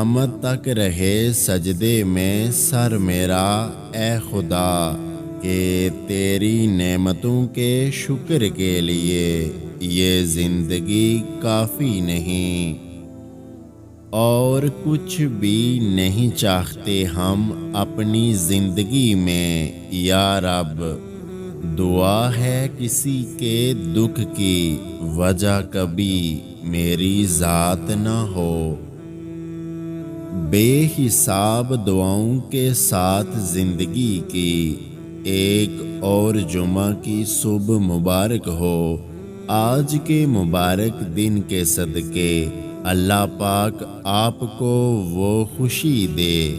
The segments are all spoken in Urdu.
قیامت تک رہے سجدے میں سر میرا اے خدا، کہ تیری نعمتوں کے شکر کے لیے یہ زندگی کافی نہیں، اور کچھ بھی نہیں چاہتے ہم اپنی زندگی میں یا رب۔ دعا ہے کسی کے دکھ کی وجہ کبھی میری ذات نہ ہو، بے حساب دعاؤں کے ساتھ زندگی کی ایک اور جمعہ کی صبح مبارک ہو۔ آج کے مبارک دن کے صدقے اللہ پاک آپ کو وہ خوشی دے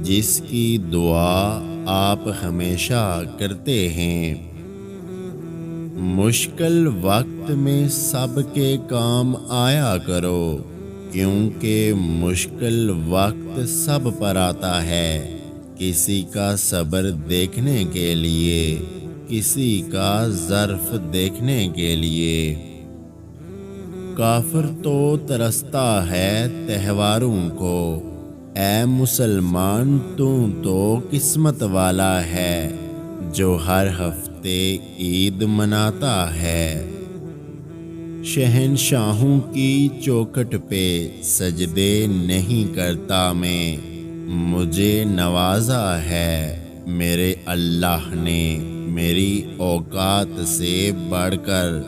جس کی دعا آپ ہمیشہ کرتے ہیں۔ مشکل وقت میں سب کے کام آیا کرو، کیونکہ مشکل وقت سب پر آتا ہے، کسی کا صبر دیکھنے کے لیے، کسی کا ظرف دیکھنے کے لیے۔ کافر تو ترستا ہے تہواروں کو، اے مسلمان تو قسمت والا ہے جو ہر ہفتے عید مناتا ہے۔ شہنشاہوں کی چوکھٹ پہ سجدے نہیں کرتا میں، مجھے نوازا ہے میرے اللہ نے میری اوقات سے بڑھ کر۔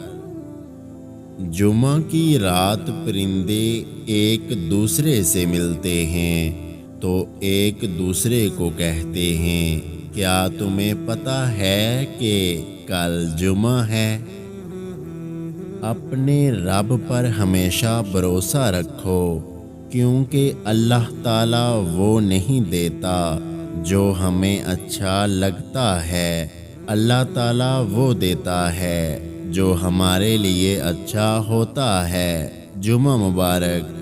جمعہ کی رات پرندے ایک دوسرے سے ملتے ہیں تو ایک دوسرے کو کہتے ہیں، کیا تمہیں پتہ ہے کہ کل جمعہ ہے؟ اپنے رب پر ہمیشہ بھروسہ رکھو، کیونکہ اللہ تعالیٰ وہ نہیں دیتا جو ہمیں اچھا لگتا ہے، اللہ تعالیٰ وہ دیتا ہے جو ہمارے لیے اچھا ہوتا ہے۔ جمعہ مبارک۔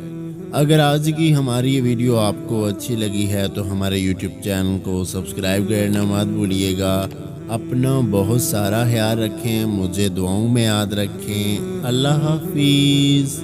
اگر آج کی ہماری یہ ویڈیو آپ کو اچھی لگی ہے تو ہمارے یوٹیوب چینل کو سبسکرائب کرنا مت بھولیے گا۔ اپنا بہت سارا خیال رکھیں، مجھے دعاؤں میں یاد رکھیں۔ اللہ حافظ۔